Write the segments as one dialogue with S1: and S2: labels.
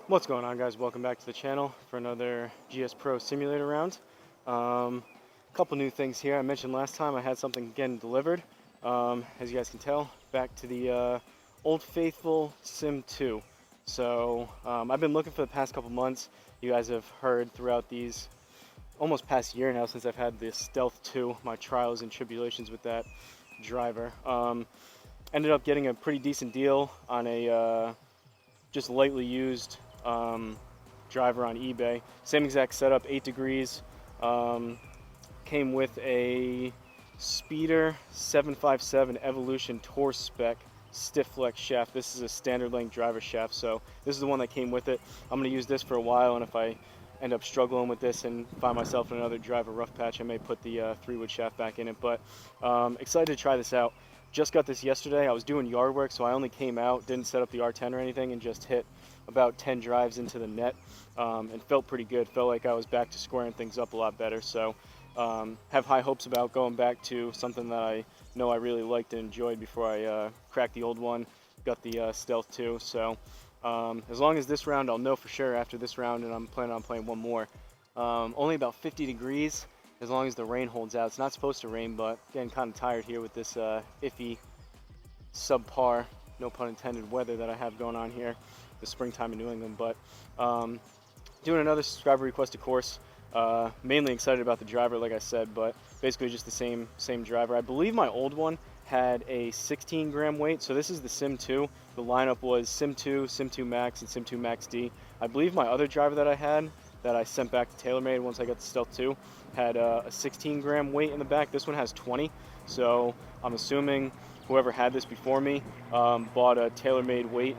S1: What's going on, guys? Welcome back to the channel for another GSPro simulator round. Couple new things here. I mentioned last time I had something getting delivered. As you guys can tell, back to the Old Faithful Sim 2. So I've been looking for the past couple months. You guys have heard throughout these almost past year now since I've had this Stealth 2, my trials and tribulations with that driver. Ended up getting a pretty decent deal on a just lightly used driver on eBay. Same exact setup, 8 degrees. Came with a Speeder 757 Evolution Tour Spec stiff flex shaft. This is a standard length driver shaft, so this is the one that came with it. I'm going to use this for a while, and if I end up struggling with this and find myself in another driver rough patch, I may put the 3-wood shaft back in it. But excited to try this out. Just got this yesterday. I was doing yard work, so I only came out, didn't set up the R10 or anything, and just hit about 10 drives into the net, and felt pretty good. Felt like I was back to squaring things up a lot better. So have high hopes about going back to something that I know I really liked and enjoyed before I cracked the old one, got the Stealth 2. So as long as this round, I'll know for sure after this round, and I'm planning on playing one more. Only about 50 degrees. As long as the rain holds out. It's not supposed to rain, but getting kind of tired here with this iffy, subpar, no pun intended, weather that I have going on here, the springtime in New England. But doing another subscriber requested course. Mainly excited about the driver, like I said, but basically just the same driver. I believe my old one had a 16 gram weight, so this is the Sim 2. The lineup was Sim 2, Sim 2 Max, and Sim 2 Max D. I believe my other driver that I had, that I sent back to TaylorMade once I got the Stealth 2, had a 16 gram weight in the back. This one has 20, so I'm assuming whoever had this before me bought a TaylorMade weight.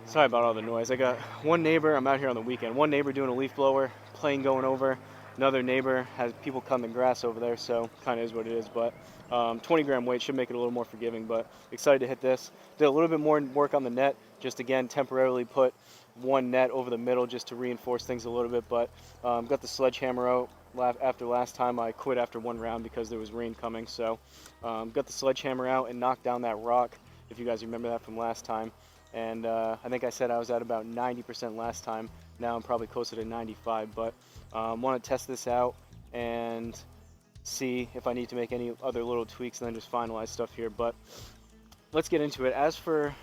S1: Sorry about all the noise. I got one neighbor, I'm out here on the weekend, one neighbor doing a leaf blower, plane going over, another neighbor has people cutting the grass over there, so kind of is what it is. But 20 gram weight should make it a little more forgiving, but excited to hit this. Did a little bit more work on the net, just again temporarily put one net over the middle just to reinforce things a little bit. But got the sledgehammer out after last time. I quit after one round because there was rain coming, so got the sledgehammer out and knocked down that rock, if you guys remember that from last time. And I think I said I was at about 90% last time. Now I'm probably closer to 95, but want to test this out and see if I need to make any other little tweaks and then just finalize stuff here. But let's get into it. As for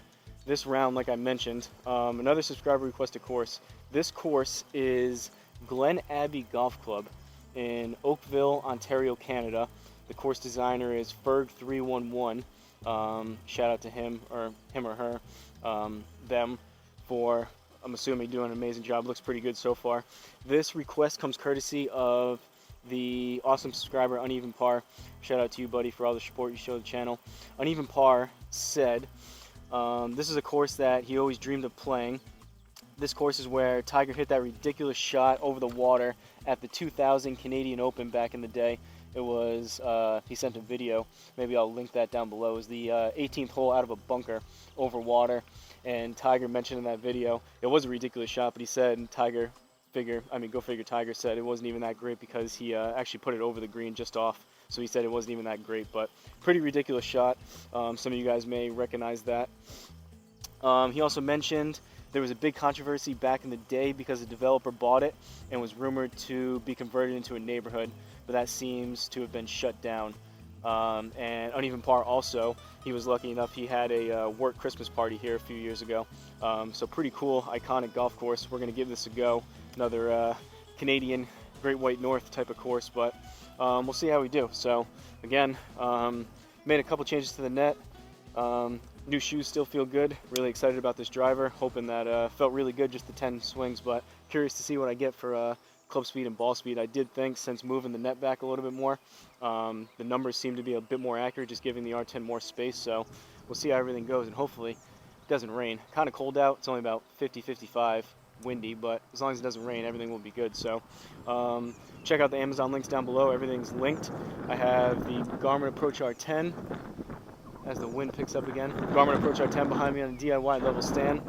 S1: this round, like I mentioned, another subscriber requested course. This course is Glen Abbey Golf Club in Oakville, Ontario, Canada. The course designer is Ferg311. Shout out to him or her, them, for, I'm assuming, doing an amazing job. Looks pretty good so far. This request comes courtesy of the awesome subscriber Uneven Par. Shout out to you, buddy, for all the support you show the channel. Uneven Par said this is a course that he always dreamed of playing. This course is where Tiger hit that ridiculous shot over the water at the 2000 Canadian Open back in the day. It was, he sent a video, maybe I'll link that down below. It was the 18th hole out of a bunker over water, and Tiger mentioned in that video, it was a ridiculous shot, but he said, Tiger, go figure, Tiger said it wasn't even that great because he actually put it over the green just off, so he said it wasn't even that great, but pretty ridiculous shot. Some of you guys may recognize that. He also mentioned there was a big controversy back in the day because the developer bought it and was rumored to be converted into a neighborhood, but that seems to have been shut down. And Uneven Par also, he was lucky enough, he had a work Christmas party here a few years ago. So pretty cool, iconic golf course. We're going to give this a go. Another Canadian Great White North type of course, but we'll see how we do. So again, made a couple changes to the net. New shoes still feel good. Really excited about this driver. Hoping that felt really good, just the 10 swings, but curious to see what I get for club speed and ball speed. I did think, since moving the net back a little bit more, the numbers seem to be a bit more accurate, just giving the R10 more space. So we'll see how everything goes, and hopefully it doesn't rain. Kind of cold out. It's only about 50-55, windy, but as long as it doesn't rain, everything will be good. So check out the Amazon links down below. Everything's linked. I have the Garmin Approach R10. As the wind picks up again. Garmin Approach R10 behind me on a DIY level stand.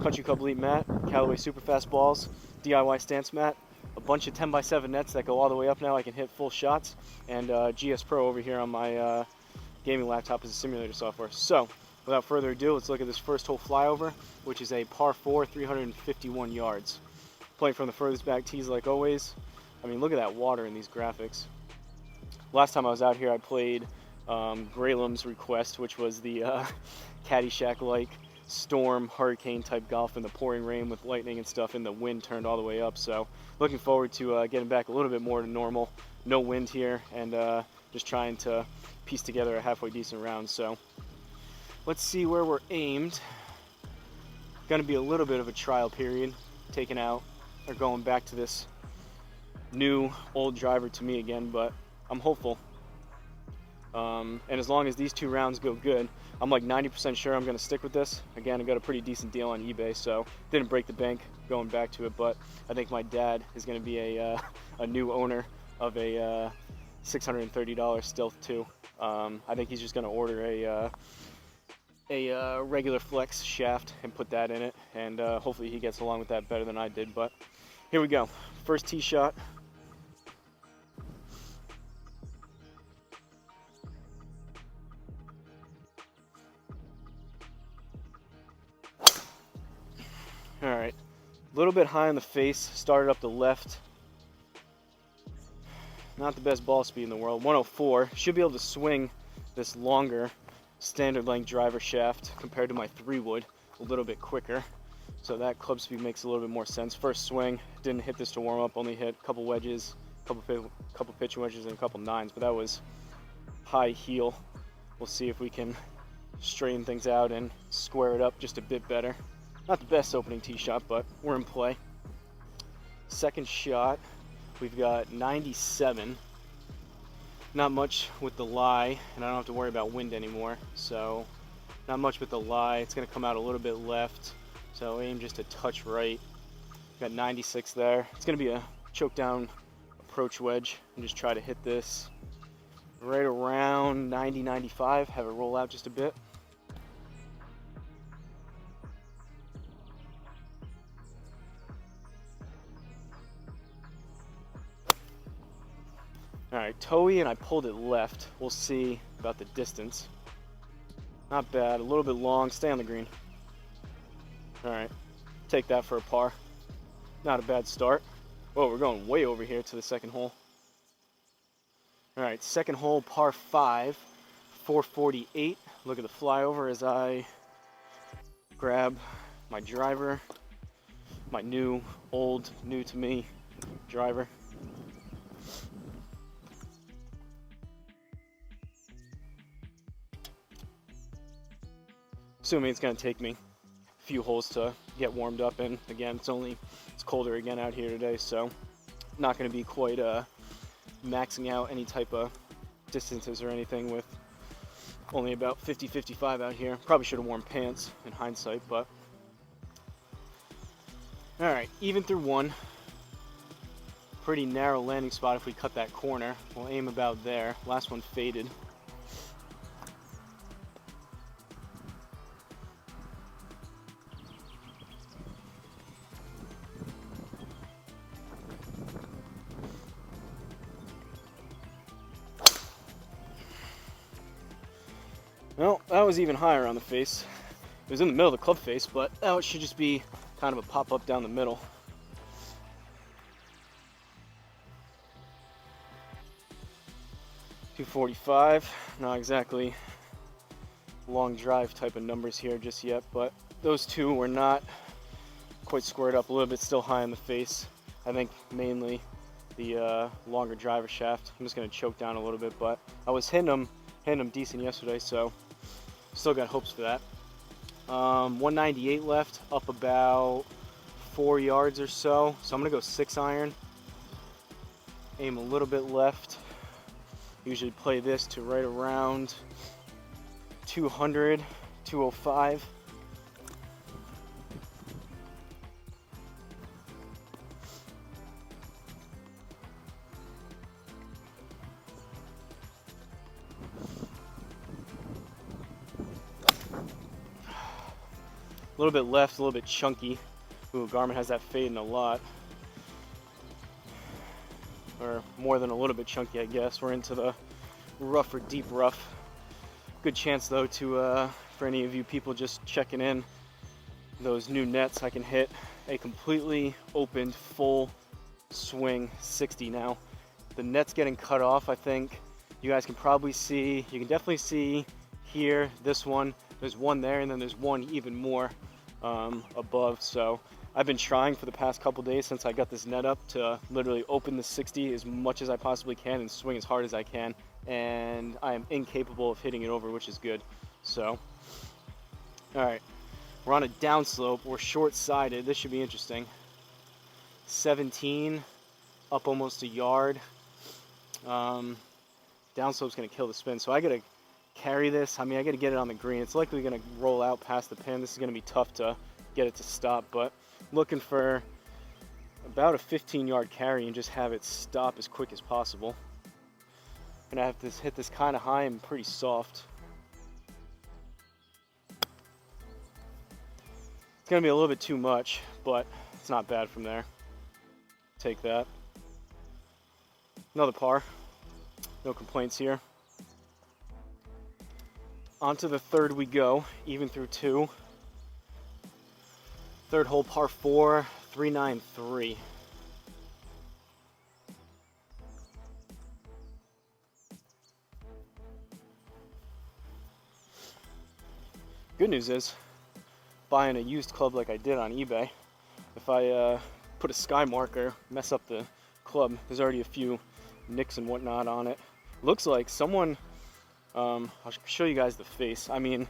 S1: Country Club Elite mat, Callaway Superfast balls, DIY stance mat, a bunch of 10x7 nets that go all the way up now. I can hit full shots, and GSPro over here on my gaming laptop as a simulator software. So without further ado, let's look at this first hole flyover, which is a par 4, 351 yards. Playing from the furthest back tees like always. I mean, look at that water in these graphics. Last time I was out here, I played Graylum's Request, which was the Caddyshack-like storm, hurricane type golf in the pouring rain with lightning and stuff, and the wind turned all the way up. So looking forward to getting back a little bit more to normal. No wind here, and just trying to piece together a halfway decent round. So let's see where we're aimed. Going to be a little bit of a trial period, taking out or going back to this new old driver to me again, but I'm hopeful. And as long as these 2 rounds go good, I'm like 90% sure I'm going to stick with this. Again, I got a pretty decent deal on eBay, so didn't break the bank going back to it, but I think my dad is going to be a new owner of a $630 Stealth 2. I think he's just going to order a regular flex shaft and put that in it, and hopefully he gets along with that better than I did. But here we go. First tee shot. All right, a little bit high on the face, started up the left. Not the best ball speed in the world, 104. Should be able to swing this longer standard length driver shaft compared to my 3-wood a little bit quicker. So that club speed makes a little bit more sense. First swing, didn't hit this to warm up, only hit a couple wedges, couple pitch wedges and a couple 9s, but that was high heel. We'll see if we can straighten things out and square it up just a bit better. Not the best opening tee shot, but we're in play. Second shot, we've got 97. Not much with the lie, and I don't have to worry about wind anymore. So not much with the lie. It's going to come out a little bit left. So aim just a touch right. Got 96 there. It's going to be a choke down approach wedge, and just try to hit this right around 90, 95. Have it roll out just a bit. Alright, toey, and I pulled it left. We'll see about the distance. Not bad, a little bit long, stay on the green. Alright, take that for a par. Not a bad start. Whoa, we're going way over here to the second hole. Alright, second hole, par 5, 448. Look at the flyover as I grab my driver, my new to me driver. Assuming it's going to take me a few holes to get warmed up, and again, it's colder again out here today, so not going to be quite maxing out any type of distances or anything with only about 50-55 out here. Probably should have worn pants in hindsight, but alright, even through 1. Pretty narrow landing spot if we cut that corner. We'll aim about there. Last one faded. Well, that was even higher on the face. It was in the middle of the club face, but now it should just be kind of a pop-up down the middle. .245, not exactly long drive type of numbers here just yet, but those two were not quite squared up, a little bit still high on the face. I think mainly the longer driver shaft. I'm just going to choke down a little bit, but I was hitting them decent yesterday, so still got hopes for that. 198 left, up about 4 yards or so. So I'm gonna go 6-iron. Aim a little bit left. Usually play this to right around 200, 205. A little bit left, a little bit chunky. Ooh, Garmin has that fading a lot. Or more than a little bit chunky, I guess. We're into the rougher, deep rough. Good chance though to, for any of you people just checking in, those new nets, I can hit a completely opened full swing 60 now. The net's getting cut off. I think you guys can probably see, you can definitely see here, this one, there's one there, and then there's one even more above. So I've been trying for the past couple days since I got this net up to literally open the 60 as much as I possibly can and swing as hard as I can, and I am incapable of hitting it over, which is good. So all right, we're on a downslope, we're short-sided, this should be interesting. 17 up almost a yard. Downslope's gonna kill the spin, so I gotta carry this. I mean, I gotta get it on the green. It's likely gonna roll out past the pin. This is gonna be tough to get it to stop, but looking for about a 15-yard carry and just have it stop as quick as possible. Gonna have to hit this kind of high and pretty soft. It's gonna be a little bit too much, but it's not bad from there. Take that. Another par. No complaints here. On to the third we go, even through 2. Third hole, par 4, 393. Good news is, buying a used club like I did on eBay, if I put a sky marker, mess up the club, there's already a few nicks and whatnot on it. Looks like someone, I'll show you guys the face. I mean,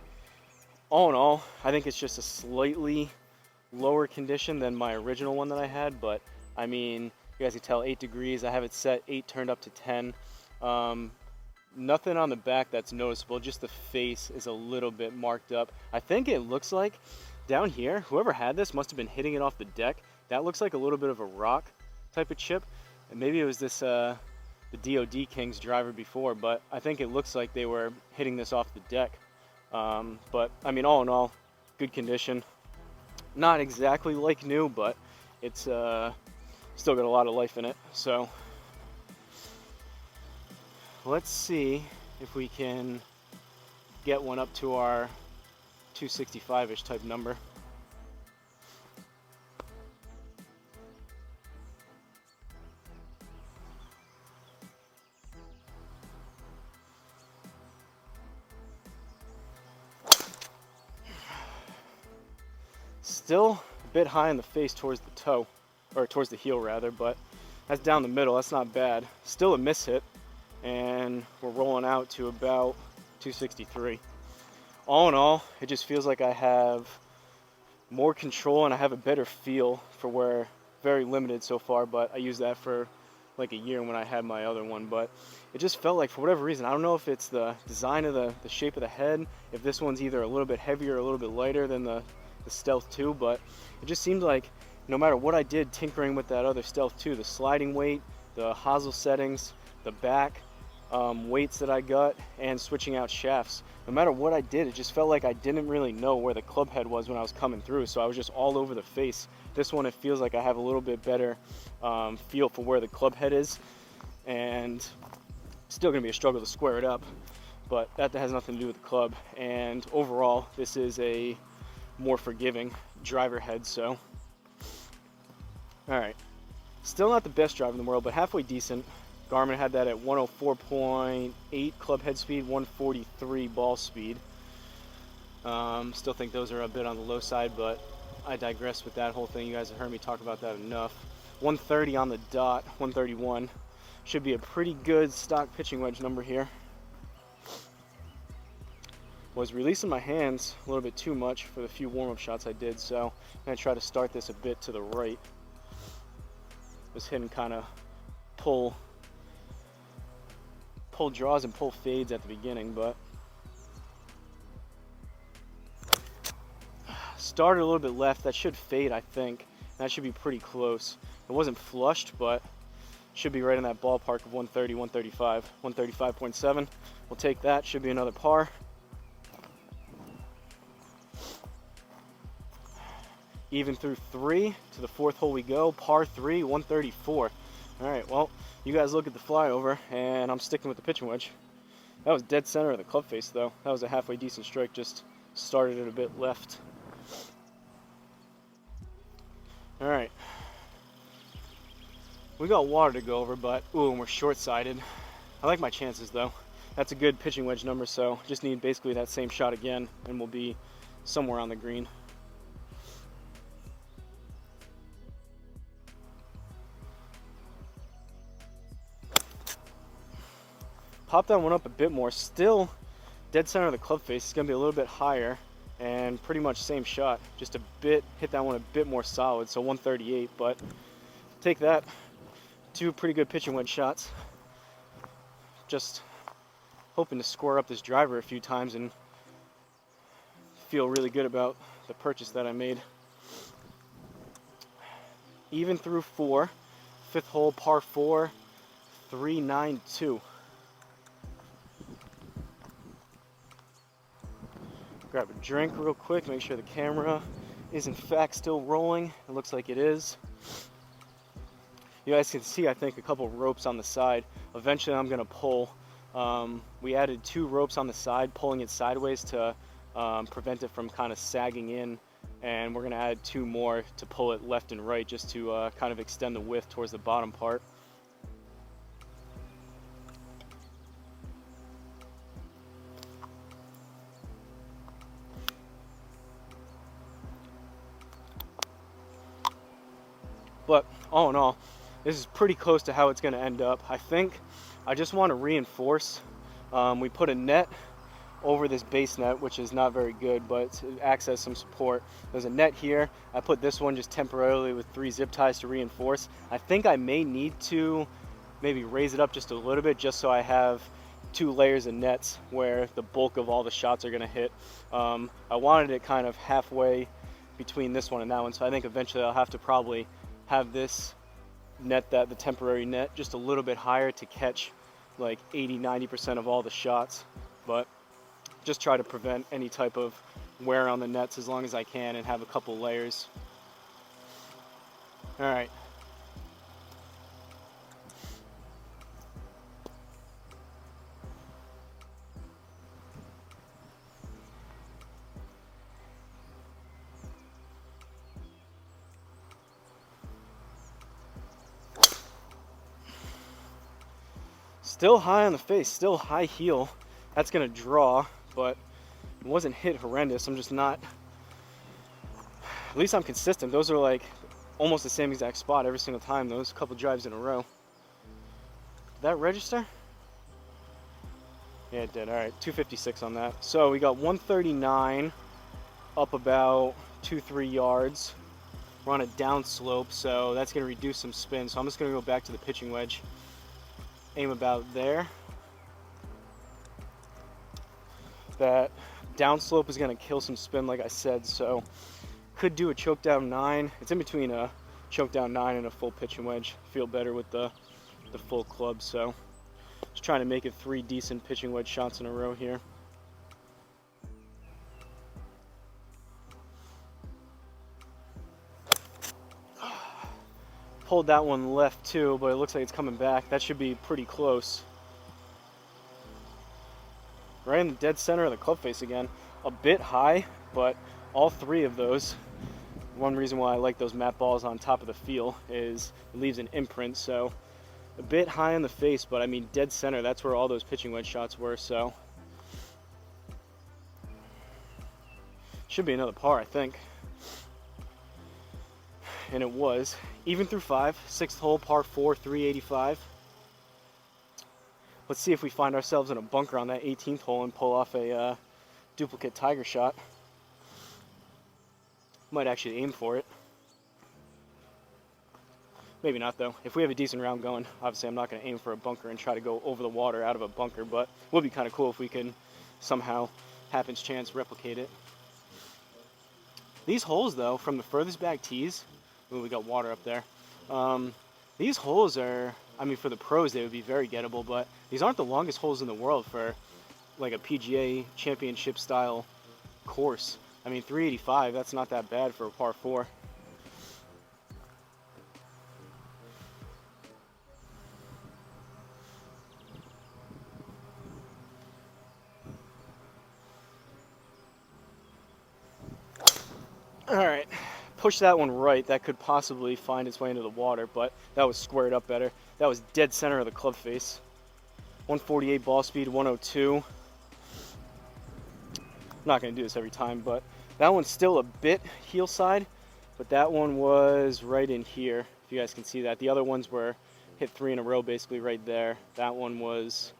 S1: all in all, I think it's just a slightly lower condition than my original one that I had, but I mean, you guys can tell 8 degrees. I have it set 8 turned up to 10. Nothing on the back that's noticeable, just the face is a little bit marked up. I think it looks like down here, whoever had this must have been hitting it off the deck. That looks like a little bit of a rock type of chip, and maybe it was this the DOD Kings driver before, but I think it looks like they were hitting this off the deck. But I mean, all in all, good condition. Not exactly like new, but it's still got a lot of life in it. So let's see if we can get one up to our 265-ish type number. Still a bit high in the face towards the toe, or towards the heel rather, but that's down the middle, that's not bad. Still a miss hit, and we're rolling out to about 263. All in all, it just feels like I have more control and I have a better feel for where, very limited so far, but I used that for like a year when I had my other one, but it just felt like, for whatever reason, I don't know if it's the design of the shape of the head, if this one's either a little bit heavier or a little bit lighter than the Stealth 2, but it just seemed like no matter what I did tinkering with that other Stealth 2, the sliding weight, the Hosel settings, the back weights that I got, and switching out shafts, no matter what I did, it just felt like I didn't really know where the club head was when I was coming through, so I was just all over the face. This one, it feels like I have a little bit better feel for where the club head is, and still gonna be a struggle to square it up, but that has nothing to do with the club. And overall, this is a more forgiving driver head. So all right, still not the best driver in the world, but halfway decent. Garmin had that at 104.8 club head speed, 143 ball speed. Still think those are a bit on the low side, but I digress with that whole thing. You guys have heard me talk about that enough. 130 on the dot, 131. Should be a pretty good stock pitching wedge number here. Was releasing my hands a little bit too much for the few warm-up shots I did, so I'm going to try to start this a bit to the right. Was hitting kind of pull draws and pull fades at the beginning, but started a little bit left. That should fade, I think. That should be pretty close. It wasn't flushed, but should be right in that ballpark of 130, 135, 135.7. We'll take that. Should be another par. Even through 3 to the 4th hole we go. Par 3, 134. All right, well, you guys look at the flyover, and I'm sticking with the pitching wedge. That was dead center of the club face though. That was a halfway decent strike, just started it a bit left. Alright. We got water to go over, but ooh, and we're short-sided. I like my chances though. That's a good pitching wedge number, so just need basically that same shot again and we'll be somewhere on the green. Pop that one up a bit more. Still dead center of the club face. It's gonna be a little bit higher and pretty much same shot. Just a bit, hit that one a bit more solid, so 138, but take that. Two pretty good pitching wedge shots. Just hoping to score up this driver a few times and feel really good about the purchase that I made. Even through 4, 5th hole, par 4, 392. Grab a drink real quick, make sure the camera is in fact still rolling. It looks like it is. You guys can see, I think, a couple ropes on the side. Eventually I'm gonna pull. We added 2 ropes on the side, pulling it sideways to prevent it from kind of sagging in. And we're gonna add 2 more to pull it left and right, just to kind of extend the width towards the bottom part. But all in all, this is pretty close to how it's going to end up. I think I just want to reinforce. We put a net over this base net, which is not very good, but it acts as some support. There's a net here. I put this one just temporarily with 3 zip ties to reinforce. I think I may need to maybe raise it up just a little bit, just so I have 2 layers of nets where the bulk of all the shots are going to hit. I wanted it kind of halfway between this one and that one, so I think eventually I'll have to probably have this net, the temporary net, just a little bit higher to catch like 80-90% of all the shots, but just try to prevent any type of wear on the nets as long as I can and have a couple layers. All right. Still high on the face, still high heel. That's gonna draw, but it wasn't hit horrendous. I'm just not, at least I'm consistent. Those are like almost the same exact spot every single time, those couple drives in a row. Did that register? Yeah, it did. All right, 256 on that. So we got 139 up about 2-3 yards. We're on a down slope, so that's gonna reduce some spin. So I'm just gonna go back to the pitching wedge. Aim about there. That downslope is going to kill some spin, like I said, so could do a choke down 9. It's in between a choke down 9 and a full pitching wedge. Feel better with the full club, so just trying to make it 3 decent pitching wedge shots in a row here. Pulled that one left too, but it looks like it's coming back. That should be pretty close. Right in the dead center of the club face again. A bit high, but all 3 of those. One reason why I like those matte balls on top of the feel is it leaves an imprint, so a bit high in the face, but I mean dead center, that's where all those pitching wedge shots were, so should be another par, I think. And it was. Even through 5, 6th hole, par 4, 385. Let's see if we find ourselves in a bunker on that 18th hole and pull off a duplicate tiger shot. Might actually aim for it. Maybe not though. If we have a decent round going, obviously I'm not going to aim for a bunker and try to go over the water out of a bunker, but it would be kind of cool if we can somehow, happens chance, replicate it. These holes though, from the furthest back tees, ooh, we got water up there. These holes are, I mean, for the pros, they would be very gettable, but these aren't the longest holes in the world for like a PGA championship style course. I mean, 385, that's not that bad for a par 4. push that one right, that could possibly find its way into the water, but that was squared up better. That was dead center of the club face. 148 ball speed, 102. I'm not going to do this every time, but that one's still a bit heel side, but that one was right in here, if you guys can see that. The other ones were hit 3 in a row, basically right there. That one was,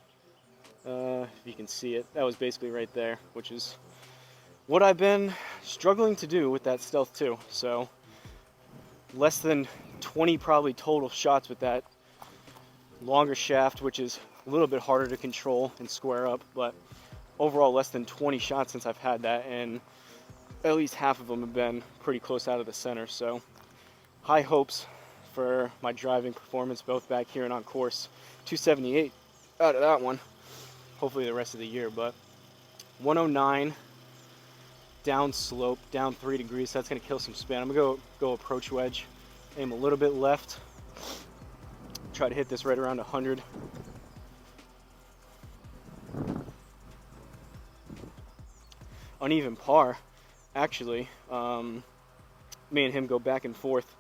S1: if you can see it, that was basically right there, which is what I've been struggling to do with that Stealth 2. So less than 20 probably total shots with that longer shaft, which is a little bit harder to control and square up, but overall less than 20 shots since I've had that, and at least half of them have been pretty close out of the center. So high hopes for my driving performance both back here and on course. 278 out of that one, hopefully the rest of the year. But 109 down slope, down 3 degrees, so that's going to kill some spin. I'm going to go approach wedge, aim a little bit left, try to hit this right around 100. Uneven par, actually. Me and him go back and forth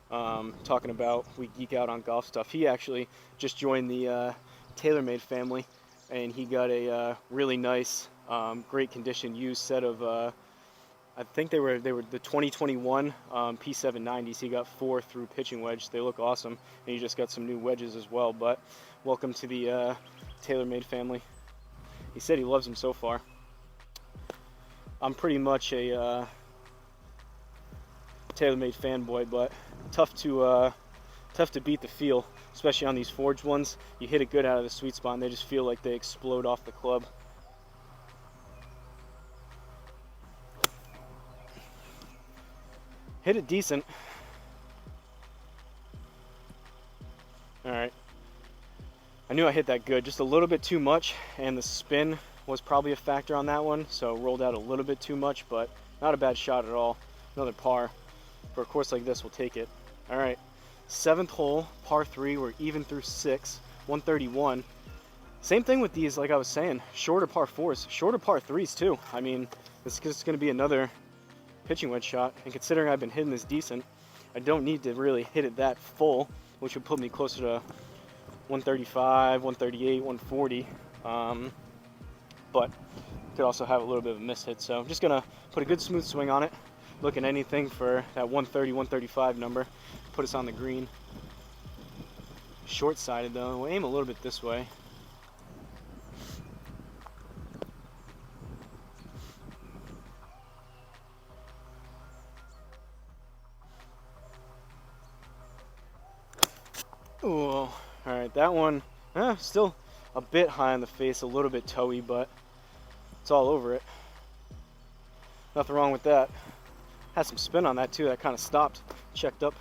S1: talking about, we geek out on golf stuff. He actually just joined the TaylorMade family, and he got a really nice, great condition used set of I think they were the 2021 P790s. He got 4 through pitching wedge. They look awesome, and he just got some new wedges as well. But welcome to the TaylorMade family. He said he loves them so far. I'm pretty much a TaylorMade fanboy, but tough to beat the feel, especially on these forged ones. You hit it good out of the sweet spot, and they just feel like they explode off the club. Hit it decent. All right. I knew I hit that good, just a little bit too much, and the spin was probably a factor on that one, so rolled out a little bit too much, but not a bad shot at all. Another par. For a course like this, we'll take it. All right, 7th hole, par 3. We're even through 6, 131. Same thing with these, like I was saying, shorter par 4s, shorter par 3s too. I mean, this is going to be another pitching wedge shot, and considering I've been hitting this decent, I don't need to really hit it that full, which would put me closer to 135, 138, 140. But could also have a little bit of a miss hit, so I'm just gonna put a good smooth swing on it, look at anything for that 130, 135 number, put us on the green. Short-sided though, we'll aim a little bit this way. Oh, all right, that one, still a bit high on the face, a little bit toey, but it's all over it. Nothing wrong with that. Had some spin on that too, that kind of stopped, checked up.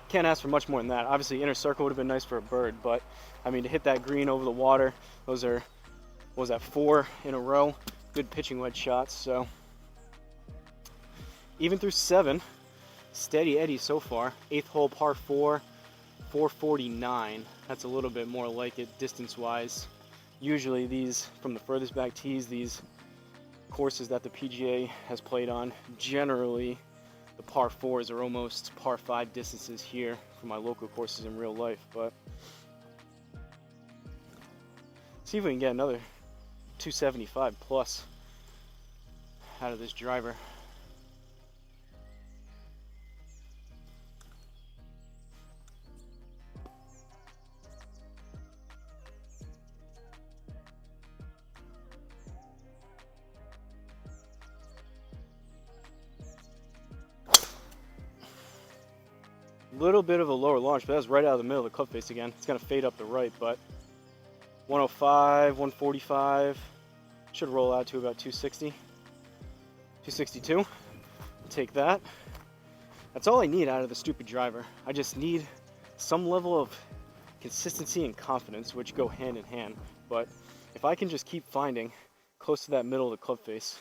S1: Can't ask for much more than that. Obviously inner circle would have been nice for a bird, but I mean, to hit that green over the water, those are, what was that, 4 in a row, good pitching wedge shots. So even through 7, steady Eddie so far. 8th hole, par 4, 449. That's a little bit more like it distance wise. Usually these, from the furthest back tees, these courses that the PGA has played on, generally the par 4s are almost par 5 distances here for my local courses in real life. But see if we can get another 275 plus out of this driver. Little bit of a lower launch, but that's right out of the middle of the club face again. It's gonna fade up the right, but 105, 145, should roll out to about 260, 262. Take that. That's all I need out of the stupid driver. I just need some level of consistency and confidence, which go hand in hand. But if I can just keep finding close to that middle of the club face,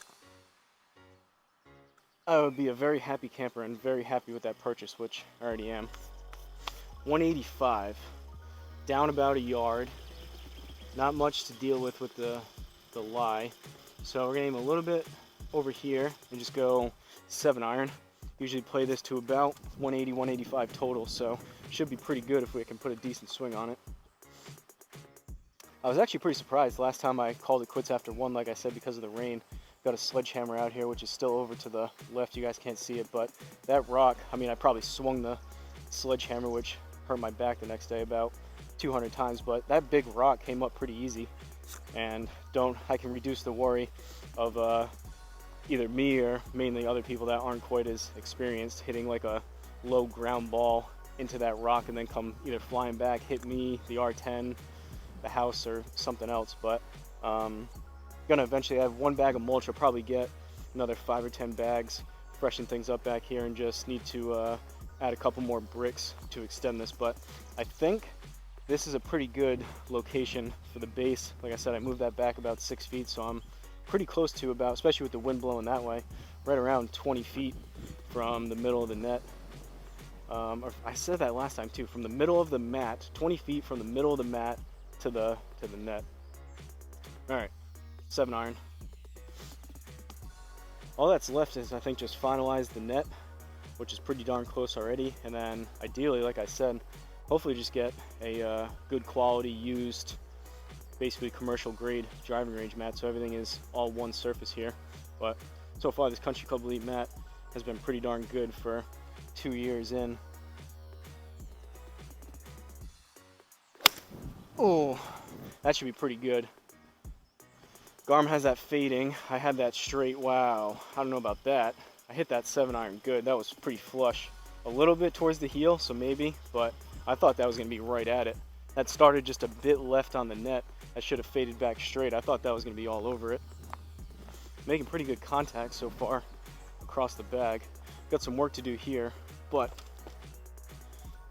S1: I would be a very happy camper and very happy with that purchase, which I already am. 185, down about a yard. Not much to deal with the lie. So we're gonna aim a little bit over here and just go 7-iron. Usually play this to about 180, 185 total, so should be pretty good if we can put a decent swing on it. I was actually pretty surprised last time I called it quits after one, like I said, because of the rain. Got a sledgehammer out here, which is still over to the left. You guys can't see it, but that rock, I mean, I probably swung the sledgehammer, which hurt my back the next day about 200 times, but that big rock came up pretty easy, and I can reduce the worry of either me or mainly other people that aren't quite as experienced hitting like a low ground ball into that rock and then come either flying back, hit me, the R10, the house, or something else. But gonna eventually have one bag of mulch. I'll probably get another 5 or 10 bags, freshen things up back here, and just need to add a couple more bricks to extend this. But I think this is a pretty good location for the base. Like I said, I moved that back about 6 feet, so I'm pretty close to about, especially with the wind blowing that way, right around 20 feet from the middle of the net. Or I said that last time too, from the middle of the mat, 20 feet from the middle of the mat to the net. All right, 7-iron. All that's left is, I think, just finalize the net, which is pretty darn close already, and then ideally, like I said, hopefully just get a good quality used, basically commercial grade driving range mat, so everything is all one surface here. But so far this Country Club Elite mat has been pretty darn good for 2 years in. Oh, that should be pretty good. Garmin has that fading. I had that straight. Wow, I don't know about that. I hit that 7-iron good. That was pretty flush. A little bit towards the heel, so maybe, but I thought that was going to be right at it. That started just a bit left on the net. I should have faded back straight. I thought that was going to be all over it. Making pretty good contact so far across the bag. Got some work to do here, but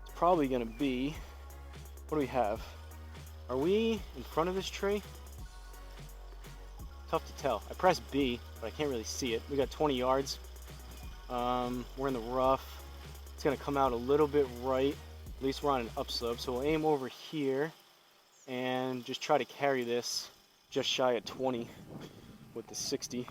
S1: it's probably going to be, what do we have? Are we in front of this tree? Tough to tell. I pressed B, but I can't really see it. We got 20 yards. We're in the rough. It's going to come out a little bit right. At least we're on an upslope, so we'll aim over here and just try to carry this just shy of 20 with the 60.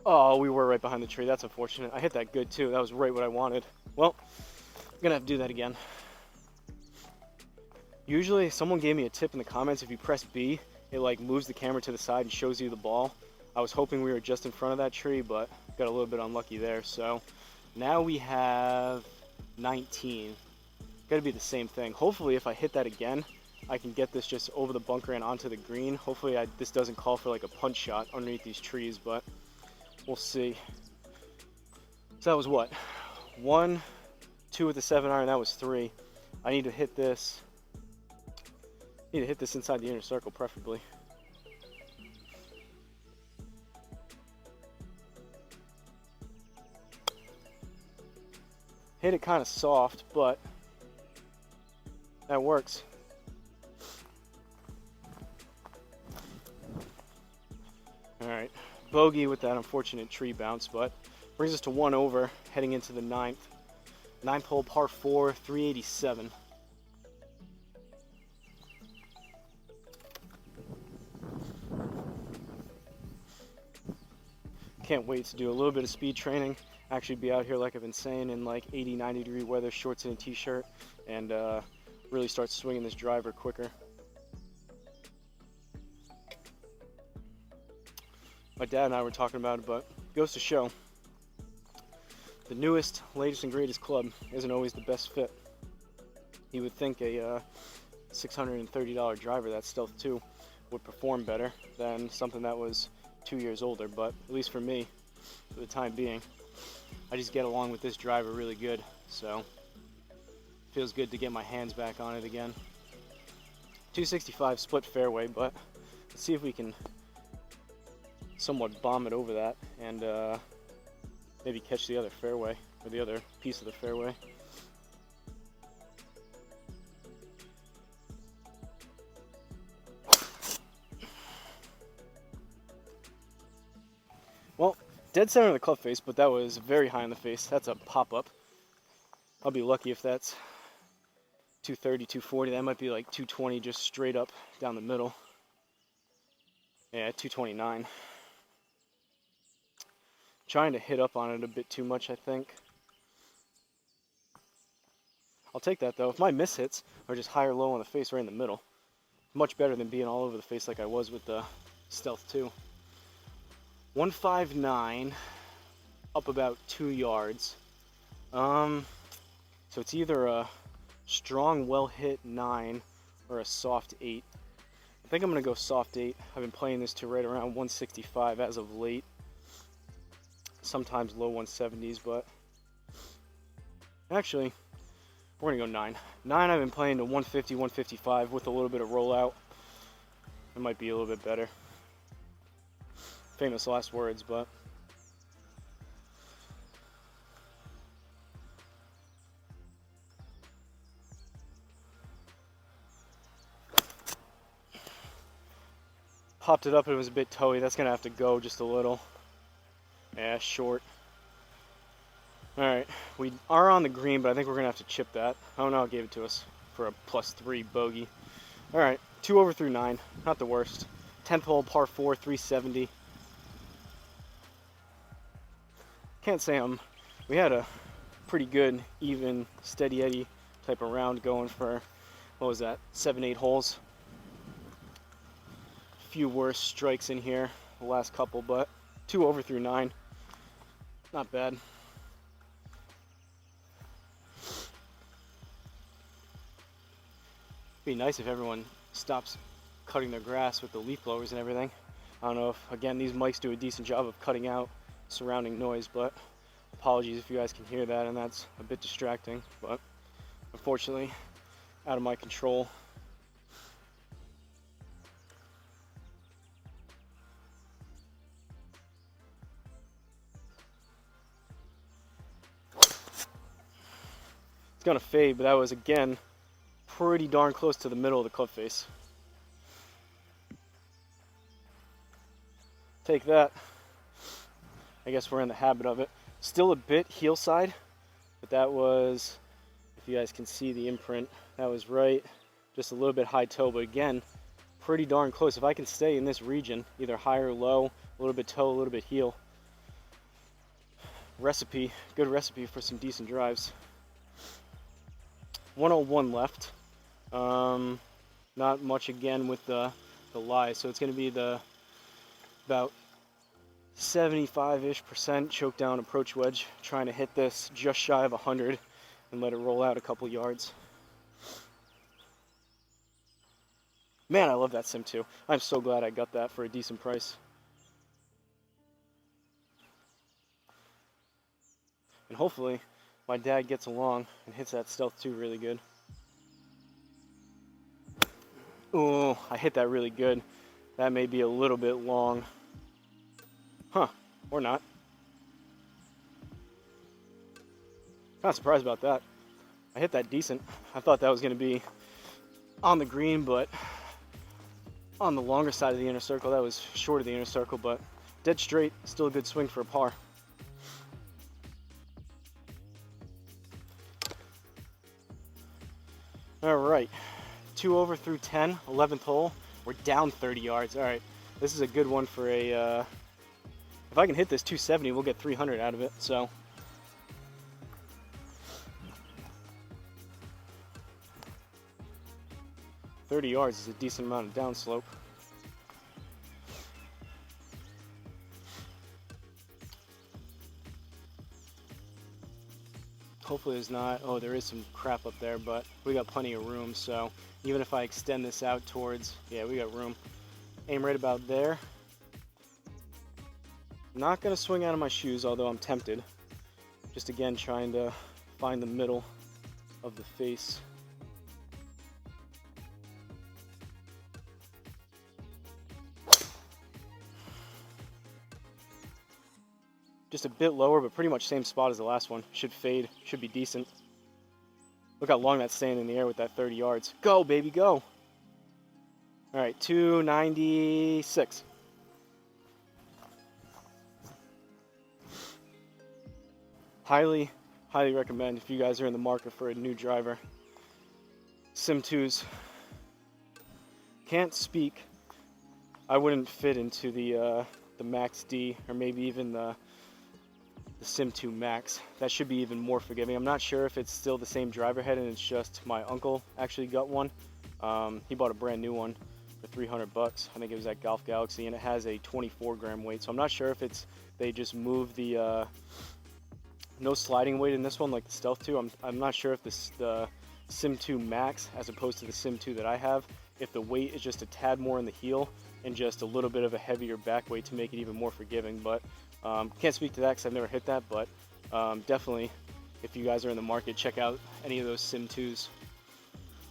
S1: Oh, we were right behind the tree. That's unfortunate. I hit that good too. That was right what I wanted. Well, I'm gonna have to do that again. Usually someone gave me a tip in the comments, if you press B, it like moves the camera to the side and shows you the ball. I was hoping we were just in front of that tree, but got a little bit unlucky there. So now we have 19. Gotta be the same thing. Hopefully if I hit that again, I can get this just over the bunker and onto the green. Hopefully this doesn't call for like a punch shot underneath these trees, but we'll see. So that was what? 1, 2 with the 7-iron, that was 3. I need to hit this. Need to hit this inside the inner circle, preferably. Hit it kind of soft, but that works. All right, bogey with that unfortunate tree bounce, but brings us to 1 over, heading into the 9th. 9th hole, par 4, 387. Can't wait to do a little bit of speed training. Actually be out here, like I've been saying, in like 80, 90 degree weather, shorts and a t-shirt, and really start swinging this driver quicker. My dad and I were talking about it, but it goes to show the newest, latest and greatest club isn't always the best fit. You would think a $630 driver, that Stealth 2, would perform better than something that was 2 years older, but at least for me, for the time being, I just get along with this driver really good, so it feels good to get my hands back on it again. 265 split fairway, but let's see if we can somewhat bomb it over that and maybe catch the other fairway, or the other piece of the fairway. Well, dead center of the club face, but that was very high in the face. That's a pop-up. I'll be lucky if that's 230, 240. That might be like 220 just straight up down the middle. Yeah, 229. Trying to hit up on it a bit too much, I think. I'll take that though. If my miss hits are just high or low on the face right in the middle, much better than being all over the face like I was with the Stealth 2. 159, up about 2 yards. So it's either a strong, well-hit 9 or a soft 8. I think I'm going to go soft 8. I've been playing this to right around 165 as of late. Sometimes low 170s, but actually, we're going to go 9. 9 I've been playing to 150, 155 with a little bit of rollout. It might be a little bit better. Famous last words, but popped it up, it was a bit toey. That's gonna have to go just a little. Yeah, short. Alright, we are on the green, but I think we're gonna have to chip that. Oh no, it gave it to us for a +3 bogey. Alright, 2 over through 9, not the worst. 10th hole, par 4, 370. Can't say we had a pretty good, even, steady Eddie type of round going for, what was that, 7, 8 holes. Few worse strikes in here, the last couple, but 2 over through 9, not bad. Be nice if everyone stops cutting their grass with the leaf blowers and everything. I don't know if, again, these mics do a decent job of cutting out surrounding noise, but apologies if you guys can hear that, and that's a bit distracting, but unfortunately out of my control. It's gonna fade, but that was, again, pretty darn close to the middle of the club face. Take that. I guess we're in the habit of it. Still a bit heel side, but that was, if you guys can see the imprint, that was right, just a little bit high toe, but again, pretty darn close. If I can stay in this region, either high or low, a little bit toe, a little bit heel, recipe, good recipe for some decent drives. 101 left. Not much again with the lie, so it's going to be the about 75-ish% choke down approach wedge, trying to hit this just shy of 100 and let it roll out a couple yards. Man, I love that sim too. I'm so glad I got that for a decent price. And hopefully my dad gets along and hits that Stealth 2 really good. Oh, I hit that really good. That may be a little bit long. Huh, or not. Kind of surprised about that. I hit that decent. I thought that was going to be on the green, but on the longer side of the inner circle. That was short of the inner circle, but dead straight. Still a good swing for a par. All right, 2 over through 10, 11th hole. We're down 30 yards. All right, this is a good one for a, if I can hit this 270, we'll get 300 out of it, so. $30 yards is a decent amount of downslope. Hopefully there's not, oh, there is some crap up there, but we got plenty of room, so even if I extend this out towards, yeah, we got room. Aim right about there. Not gonna swing out of my shoes, although I'm tempted. Just again, trying to find the middle of the face. Just a bit lower, but pretty much same spot as the last one. Should fade, should be decent. Look how long that's staying in the air with that 30 yards. Go, baby, go. All right, 296. Highly highly recommend if you guys are in the market for a new driver. Sim 2s, can't speak. I wouldn't fit into the Max D, or maybe even the Sim 2 Max. That should be even more forgiving. I'm not sure if it's still the same driver head and it's just my uncle actually got one. He bought a brand new one for 300 bucks. I think it was at Golf Galaxy, and it has a 24 gram weight. So I'm not sure if they just moved the no sliding weight in this one like the Stealth 2. I'm not sure if the Sim 2 Max, as opposed to the Sim 2 that I have, if the weight is just a tad more in the heel and just a little bit of a heavier back weight to make it even more forgiving. But can't speak to that because I've never hit that, but definitely if you guys are in the market, check out any of those Sim 2s.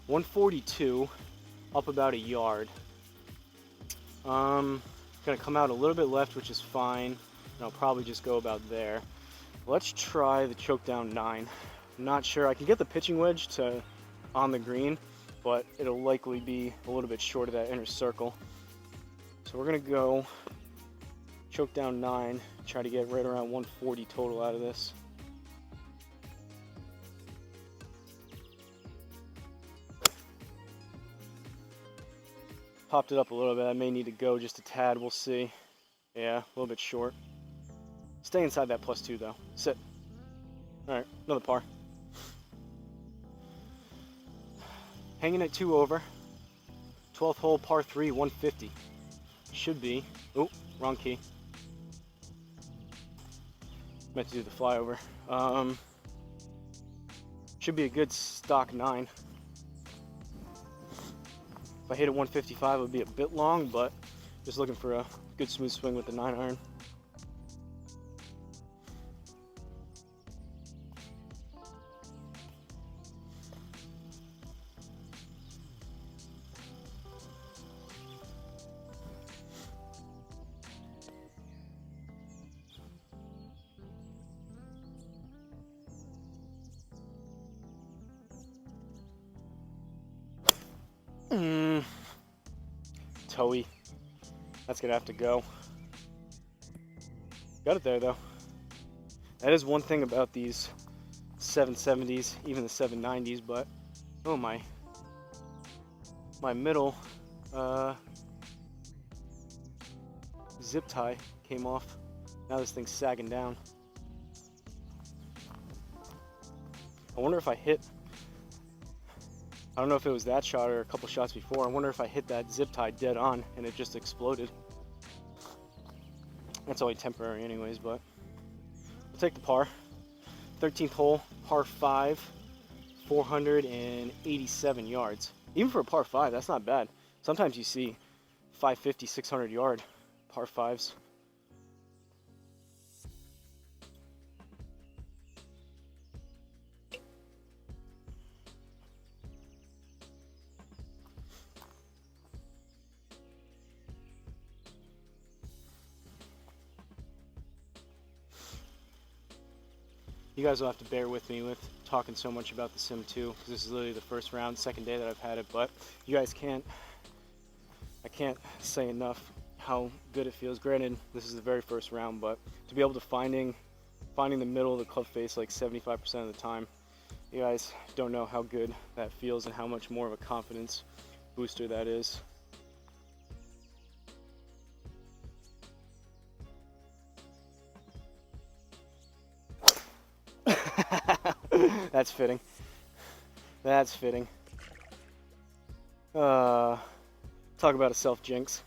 S1: 142, up about a yard. Gonna come out a little bit left, which is fine, and I'll probably just go about there. Let's try the choke down 9. I'm not sure. I can get the pitching wedge to on the green, but it'll likely be a little bit short of that inner circle. So we're gonna go choke down 9, try to get right around 140 total out of this. Popped it up a little bit. I may need to go just a tad. We'll see. Yeah, a little bit short. Stay inside that +2 though. Sit. All right, another par. Hanging at 2 over. 12th hole, par 3, 150. Should be. Oh, wrong key. Meant to do the flyover. Should be a good stock 9. If I hit it 155, it would be a bit long, but just looking for a good smooth swing with the 9 iron. Toey. That's gonna have to go. Got it there though. That is one thing about these 770s, even the 790s, but oh my middle zip tie came off. Now this thing's sagging down. I wonder if I hit, I don't know if it was that shot or a couple shots before. I wonder if I hit that zip tie dead on and it just exploded. That's only temporary anyways, but we'll take the par. 13th hole, par 5, 487 yards. Even for a par 5, that's not bad. Sometimes you see 550, 600 yard par 5s. You guys will have to bear with me with talking so much about the Sim 2 because this is literally the first round, second day that I've had it, but you guys I can't say enough how good it feels. Granted, this is the very first round, but to be able to finding the middle of the club face like 75% of the time, you guys don't know how good that feels and how much more of a confidence booster that is. That's fitting. That's fitting. Talk about a self-jinx.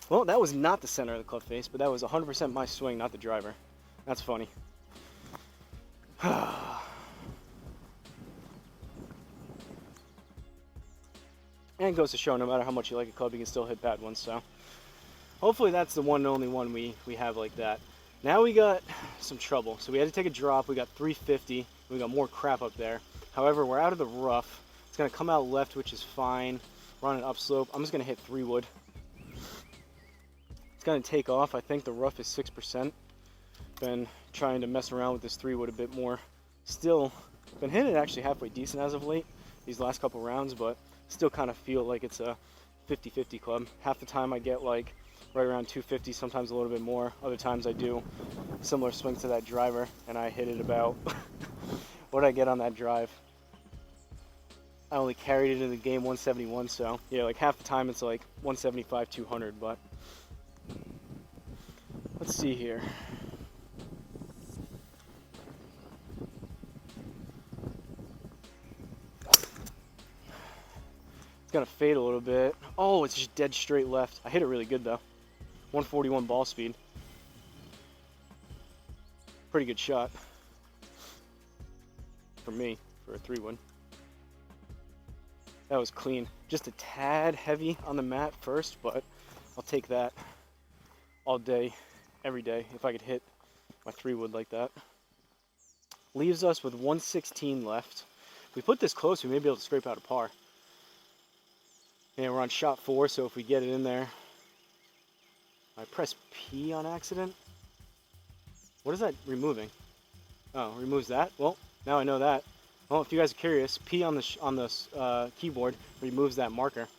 S1: Well, that was not the center of the club face, but that was 100% my swing, not the driver. That's funny. And it goes to show, no matter how much you like a club, you can still hit bad ones, so hopefully that's the one and only one we have like that. Now we got some trouble. So we had to take a drop. We got 350. We got more crap up there. However, we're out of the rough. It's going to come out left, which is fine. We're on an upslope. I'm just going to hit 3 wood. It's going to take off. I think the rough is 6%. Been trying to mess around with this 3 wood a bit more. Still, been hitting it actually halfway decent as of late, these last couple rounds, but still kind of feel like it's a 50-50 club. Half the time I get like right around 250, sometimes a little bit more. Other times I do similar swings to that driver, and I hit it about, what did I get on that drive? I only carried it in the game 171, so yeah, like half the time it's like 175, 200, but let's see here. It's gonna fade a little bit. Oh, it's just dead straight left. I hit it really good though. 141 ball speed. Pretty good shot for me, for a 3-wood. That was clean. Just a tad heavy on the mat first, but I'll take that all day, every day, if I could hit my 3-wood like that. Leaves us with 116 left. If we put this close, we may be able to scrape out a par. And we're on shot 4, so if we get it in there, I press P on accident. What is that removing? Oh, removes that? Well, now I know that. Well, if you guys are curious, P on the keyboard removes that marker.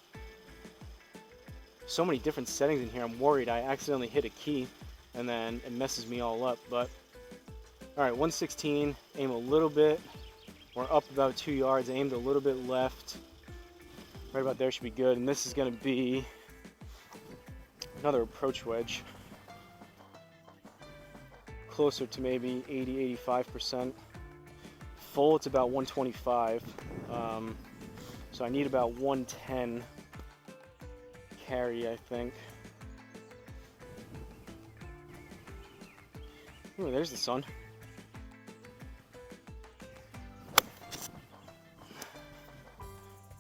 S1: So many different settings in here. I'm worried I accidentally hit a key and then it messes me all up. But all right, 116. Aim a little bit. We're up about 2 yards. Aimed a little bit left. Right about there should be good. And this is going to be another approach wedge. Closer to maybe 80-85%. Full, it's about 125. So I need about 110 carry, I think. Ooh, there's the sun.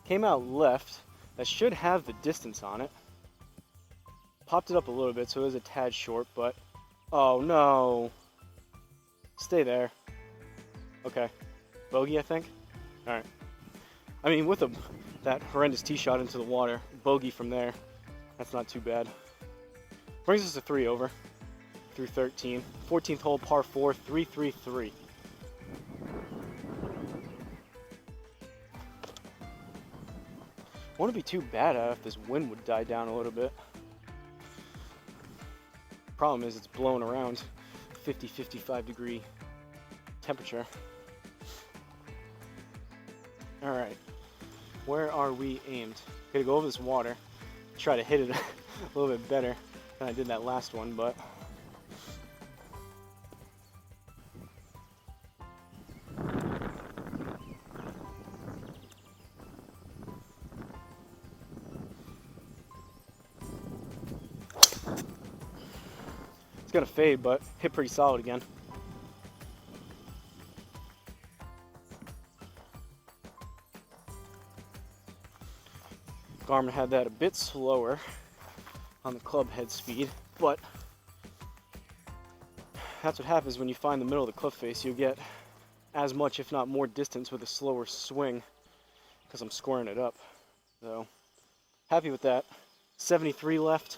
S1: Came out left. That should have the distance on it. Popped it up a little bit, so it was a tad short, but oh no. Stay there. Okay. Bogey, I think. All right. I mean, with that horrendous tee shot into the water, bogey from there, that's not too bad. Brings us to 3 over through 13. 14th hole, par 4, 3-3-3. Wouldn't be too bad if this wind would die down a little bit. Problem is, it's blowing around 50-55 degree temperature. All right, where are we aimed? Gonna go over this water, try to hit it a little bit better than I did that last one, but it's gonna fade, but hit pretty solid again. Garmin had that a bit slower on the club head speed, but that's what happens when you find the middle of the cliff face. You get as much, if not more, distance with a slower swing because I'm squaring it up. So happy with that. 73 left.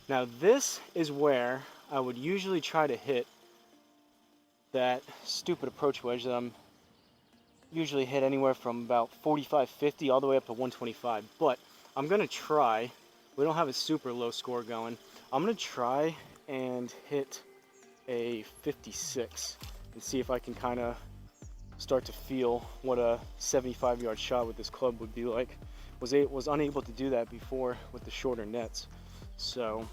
S1: Now this is where I would usually try to hit that stupid approach wedge that I'm usually hit anywhere from about 45-50 all the way up to 125, but I'm gonna try. We don't have a super low score going. I'm gonna try and hit a 56 and see if I can kind of start to feel what a 75-yard shot with this club would be like. Was unable to do that before with the shorter nets, so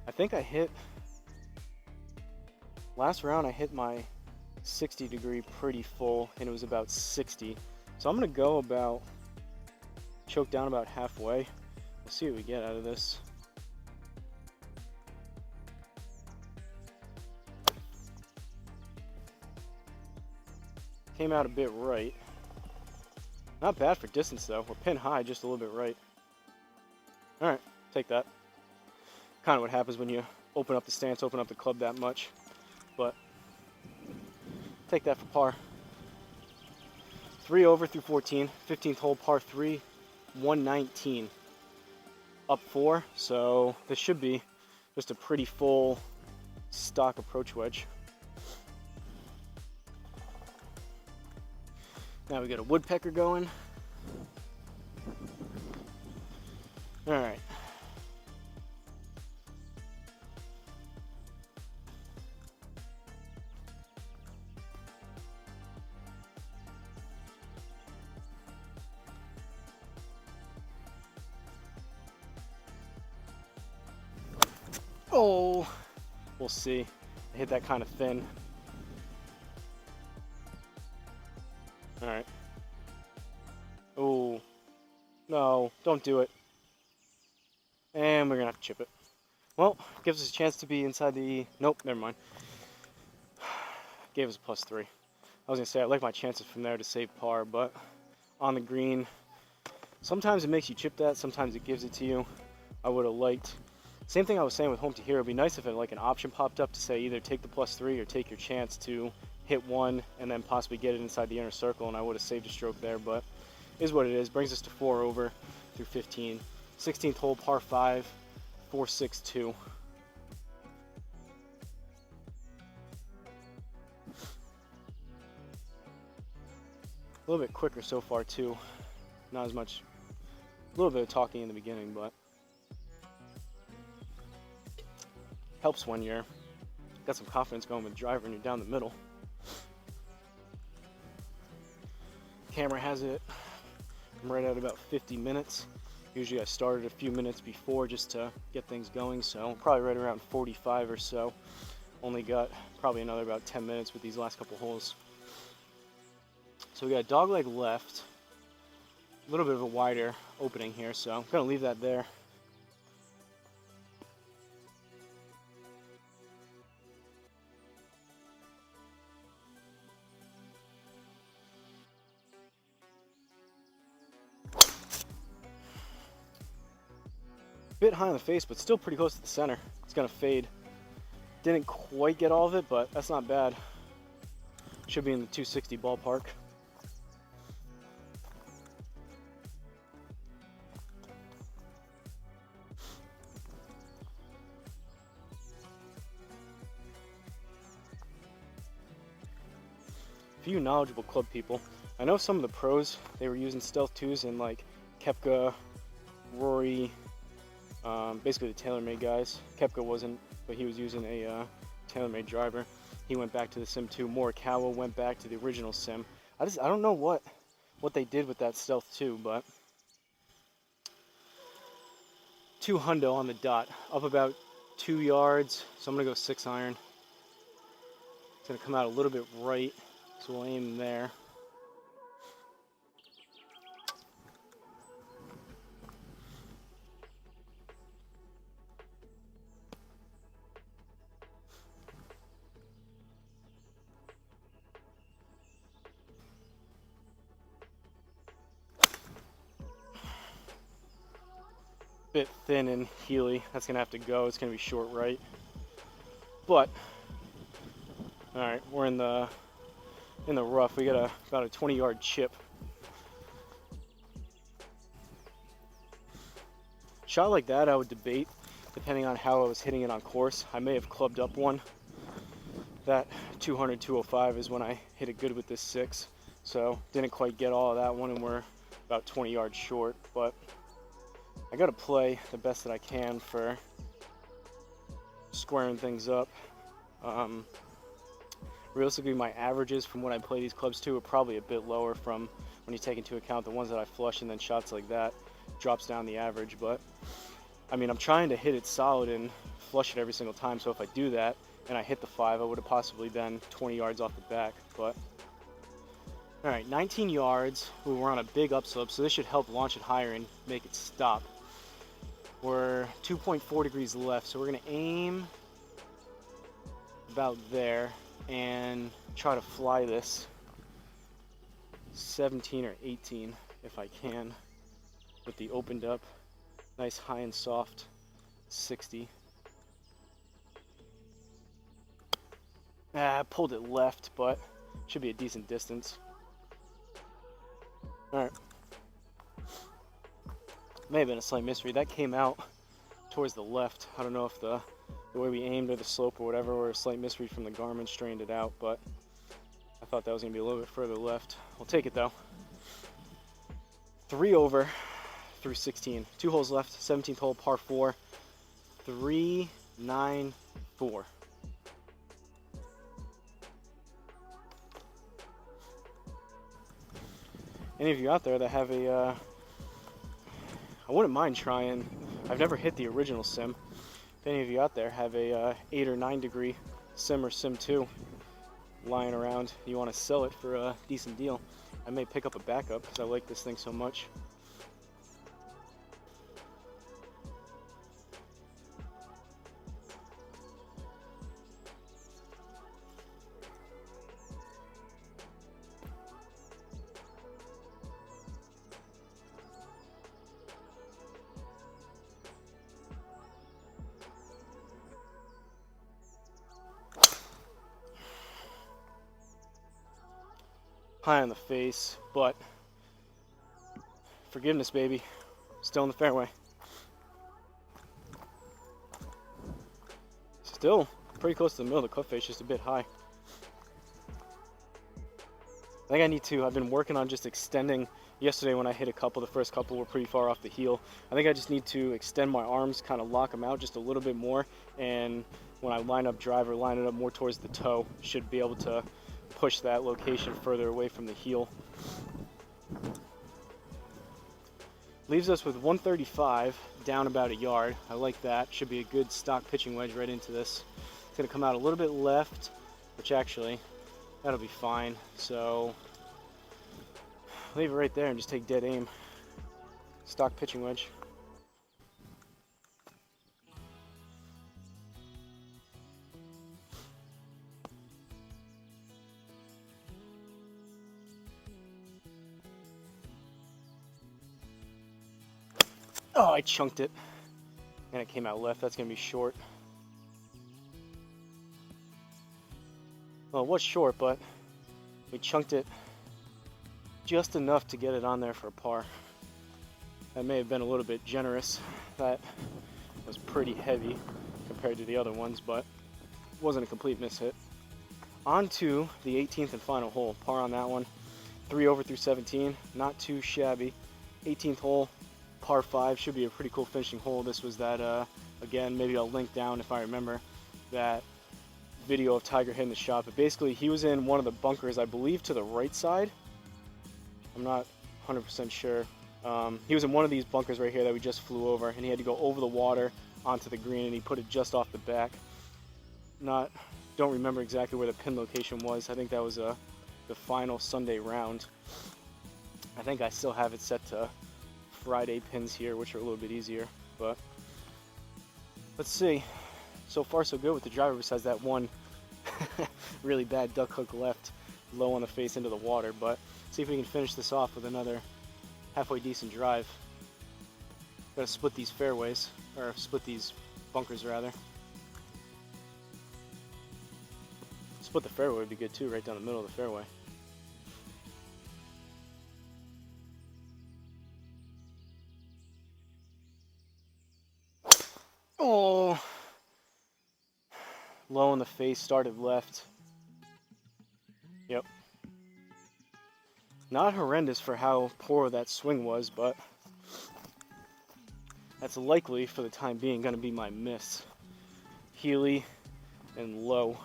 S1: I think I hit last round. I hit my 60 degree pretty full, and it was about 60. So I'm gonna go about, choke down about halfway. Let's see what we get out of this. Came out a bit right. Not bad for distance though. We're pin high, just a little bit right. All right, take that. Kind of what happens when you open up the stance, open up the club that much, but take that for par. 3 over through 14, 15th hole, par 3, 119. Up 4, so this should be just a pretty full stock approach wedge. Now we got a woodpecker going. All right, Oh, we'll see. I hit that kind of thin. All right. Oh, no, don't do it. And we're gonna have to chip it. Well, gives us a chance to be inside the, nope, never mind. Gave us a +3. I was gonna say, I like my chances from there to save par, but on the green, sometimes it makes you chip that, sometimes it gives it to you. I would have liked, same thing I was saying with home to here, it'd be nice if it, like an option popped up to say either take the +3 or take your chance to hit one and then possibly get it inside the inner circle, and I would have saved a stroke there, but is what it is. Brings us to 4 over through 15. 16th hole, par 5, 4-6-2. A little bit quicker so far too. Not as much, a little bit of talking in the beginning, but helps when you're got some confidence going with the driver and you're down the middle. Camera has it, I'm right at about 50 minutes. Usually I started a few minutes before just to get things going, so probably right around 45 or so. Only got probably another about 10 minutes with these last couple holes. So we got a dogleg left, a little bit of a wider opening here, so I'm gonna leave that there. Bit high on the face, but still pretty close to the center. It's gonna fade. Didn't quite get all of it, but that's not bad. Should be in the 260 ballpark. Few knowledgeable club people. I know some of the pros, they were using Stealth 2s and like Koepka, Rory, basically the TaylorMade guys. Koepka wasn't, but he was using a TaylorMade driver. He went back to the Sim 2. Morikawa went back to the original Sim. I don't know what they did with that Stealth 2, but 2 hundo on the dot, up about 2 yards. So I'm gonna go 6 iron. It's gonna come out a little bit right, so we'll aim there. Bit thin and heely. That's gonna have to go. It's gonna be short right. But all right, we're in the rough. We got about a 20-yard chip. Shot like that, I would debate depending on how I was hitting it on course. I may have clubbed up one. That 200, 205 is when I hit it good with this 6. So didn't quite get all of that one, and we're about 20 yards short. But I got to play the best that I can for squaring things up. Realistically, my averages from when I play these clubs too are probably a bit lower from when you take into account the ones that I flush, and then shots like that drops down the average. But I mean, I'm trying to hit it solid and flush it every single time. So if I do that and I hit the 5, I would have possibly been 20 yards off the back. But all right, 19 yards. Ooh, we're on a big upslope, so this should help launch it higher and make it stop. We're 2.4 degrees left, so we're gonna aim about there and try to fly this 17 or 18 if I can with the opened up, nice high and soft 60. I pulled it left, but should be a decent distance. All right. May have been a slight mystery. That came out towards the left. I don't know if the way we aimed or the slope or whatever, or a slight mystery from the Garmin strained it out, but I thought that was going to be a little bit further left. We'll take it though. 3 over through 16. 2 holes left, 17th hole, par 4. 3, 9, 4. Any of you out there that have a I wouldn't mind trying. I've never hit the original Sim, if any of you out there have a 8 or 9 degree Sim or Sim 2 lying around, you want to sell it for a decent deal, I may pick up a backup because I like this thing so much. High on the face, but forgiveness, baby. Still in the fairway. Still pretty close to the middle of the club face, just a bit high. I think I need to, I've been working on just extending. Yesterday when I hit a couple, the first couple were pretty far off the heel. I think I just need to extend my arms, kind of lock them out just a little bit more, and when I line up driver, line it up more towards the toe, should be able to push that location further away from the heel. Leaves us with 135, down about a yard. I like that. Should be a good stock pitching wedge right into this. It's going to come out a little bit left, which actually, that'll be fine. So, leave it right there and just take dead aim. Stock pitching wedge. Oh, I chunked it, and it came out left. That's going to be short. Well, it was short, but we chunked it just enough to get it on there for a par. That may have been a little bit generous. That was pretty heavy compared to the other ones, but it wasn't a complete mishit. On to the 18th and final hole. Par on that one. 3 over through 17. Not too shabby. 18th hole. Par 5, should be a pretty cool finishing hole. This was that, again, maybe I'll link down if I remember, that video of Tiger hitting the shot. But basically, he was in one of the bunkers, I believe to the right side. I'm not 100% sure. He was in one of these bunkers right here that we just flew over, and he had to go over the water onto the green, and he put it just off the back. Don't remember exactly where the pin location was. I think that was the final Sunday round. I think I still have it set to Friday pins here, which are a little bit easier, but let's see. So far so good with the driver, besides that one really bad duck hook left low on the face into the water. But see if we can finish this off with another halfway decent drive. Gotta split these fairways, or split these bunkers rather. Split the fairway would be good too, right down the middle of the fairway. Oh, low in the face, started left. Yep. Not horrendous for how poor that swing was, but that's likely, for the time being, going to be my miss. Heely and low.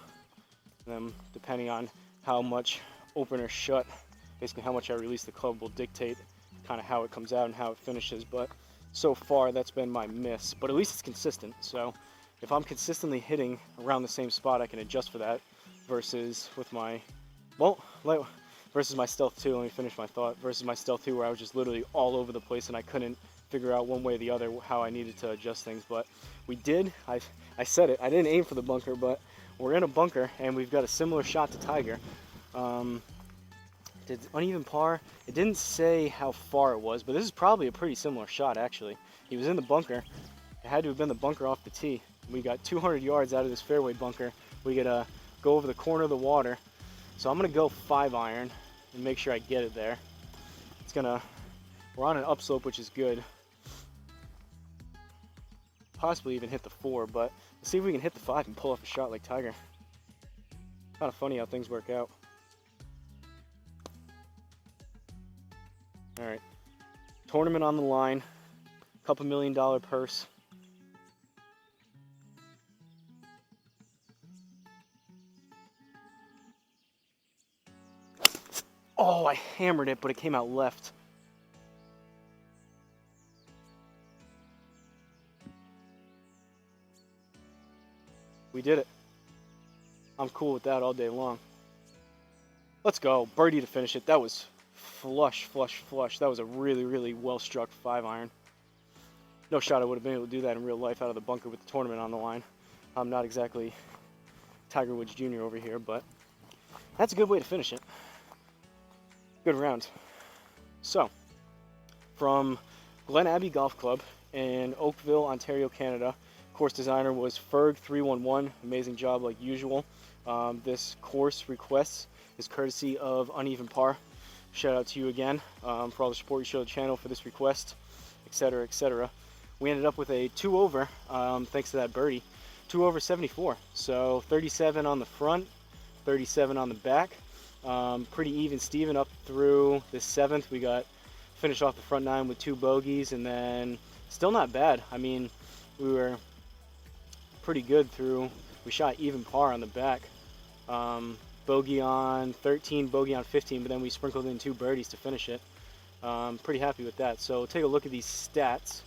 S1: Depending on how much open or shut, basically how much I release the club, will dictate kind of how it comes out and how it finishes. But so far, that's been my miss. But at least it's consistent. So if I'm consistently hitting around the same spot, I can adjust for that. Versus with my, versus my Stealth 2, let me finish my thought, versus my Stealth 2 where I was just literally all over the place and I couldn't figure out one way or the other how I needed to adjust things. But we did, I said it, I didn't aim for the bunker, but we're in a bunker and we've got a similar shot to Tiger. Did uneven par, it didn't say how far it was, but this is probably a pretty similar shot actually. He was in the bunker, it had to have been the bunker off the tee. We got 200 yards out of this fairway bunker. We gotta go over the corner of the water. So I'm gonna go 5-iron and make sure I get it there. We're on an upslope, which is good. Possibly even hit the 4, but let's see if we can hit the 5 and pull off a shot like Tiger. Kind of funny how things work out. All right, tournament on the line, couple $1 million purse. Oh, I hammered it, but it came out left. We did it. I'm cool with that all day long. Let's go. Birdie to finish it. That was flush, flush, flush. That was a really, really well-struck 5-iron. No shot I would have been able to do that in real life out of the bunker with the tournament on the line. I'm not exactly Tiger Woods Jr. over here, but that's a good way to finish it. Good round. So, from Glen Abbey Golf Club in Oakville, Ontario, Canada, course designer was Ferg311. Amazing job like usual. This course request is courtesy of Uneven Par. Shout out to you again for all the support you show the channel for this request, etc., etc. We ended up with a 2-over, thanks to that birdie, 2-over 74. So 37 on the front, 37 on the back. Pretty even Steven up through the 7th. We got finished off the front 9 with 2 bogeys, and then still not bad. I mean, we were pretty good through. We shot even par on the back. Bogey on 13, bogey on 15, but then we sprinkled in 2 birdies to finish it. Pretty happy with that. So take a look at these stats.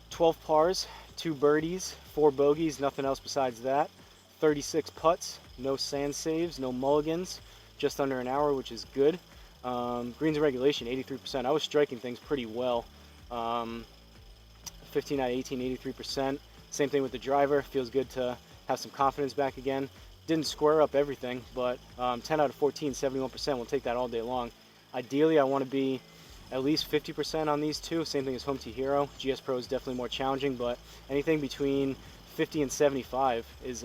S1: 12 pars, 2 birdies, 4 bogeys, nothing else besides that. 36 putts, no sand saves, no mulligans, just under an hour, which is good. Greens and regulation, 83%. I was striking things pretty well. 15 out of 18, 83%. Same thing with the driver. Feels good to have some confidence back again. Didn't square up everything, but 10 out of 14, 71%. We'll take that all day long. Ideally, I want to be at least 50% on these two. Same thing as Home T Hero. GSPro is definitely more challenging, but anything between 50 and 75 is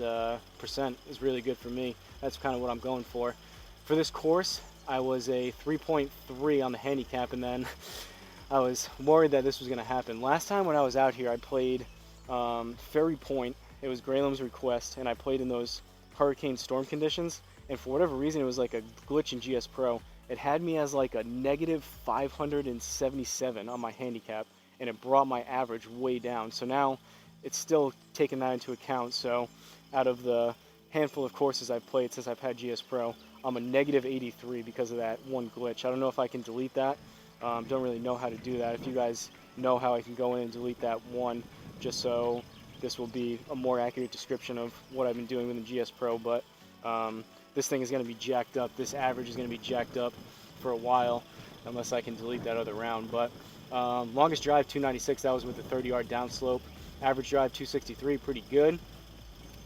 S1: really good for me. That's kind of what I'm going for. For this course, I was a 3.3 on the handicap, and then I was worried that this was going to happen. Last time when I was out here, I played Ferry Point. It was Graham's request, and I played in those hurricane storm conditions, and for whatever reason, it was like a glitch in GSPro. It had me as like a negative 577 on my handicap, and it brought my average way down. So now it's still taking that into account. So out of the handful of courses I've played since I've had GSPro, I'm a negative 83 because of that one glitch. I don't know if I can delete that. Don't really know how to do that. If you guys know how I can go in and delete that one, just so this will be a more accurate description of what I've been doing with the GSPro. But this thing is going to be jacked up. This average is going to be jacked up for a while unless I can delete that other round. But longest drive 296, that was with the 30-yard downslope. Average drive 263, pretty good.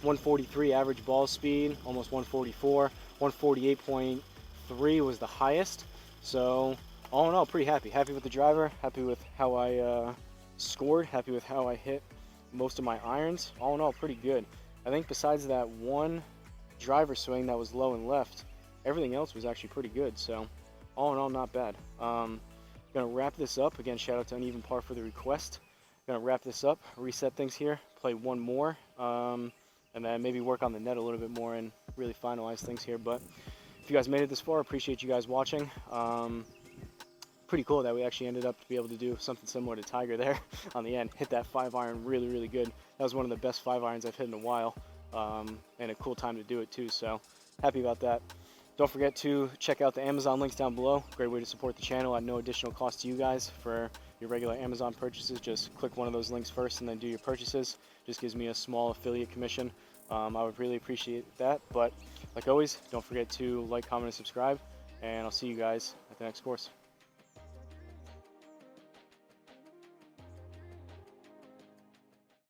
S1: 143 average ball speed, almost 144. 148.3 was the highest. So all in all, pretty happy. Happy with the driver, happy with how I scored, happy with how I hit most of my irons. All in all, pretty good. I think besides that one driver swing that was low and left, everything else was actually pretty good. So all in all, not bad. Gonna wrap this up. Again, shout out to Uneven Par for the request. Gonna wrap this up, reset things here, play one more, and then maybe work on the net a little bit more and really finalize things here. But if you guys made it this far, appreciate you guys watching. Pretty cool that we actually ended up to be able to do something similar to Tiger there on the end. Hit that 5-iron really, really good. That was one of the best 5-irons I've hit in a while, and a cool time to do it too. So happy about that. Don't forget to check out the Amazon links down below. Great way to support the channel at no additional cost to you guys for your regular Amazon purchases. Just click one of those links first and then do your purchases. Just gives me a small affiliate commission. I would really appreciate that. But like always, don't forget to like, comment, and subscribe. And I'll see you guys at the next course.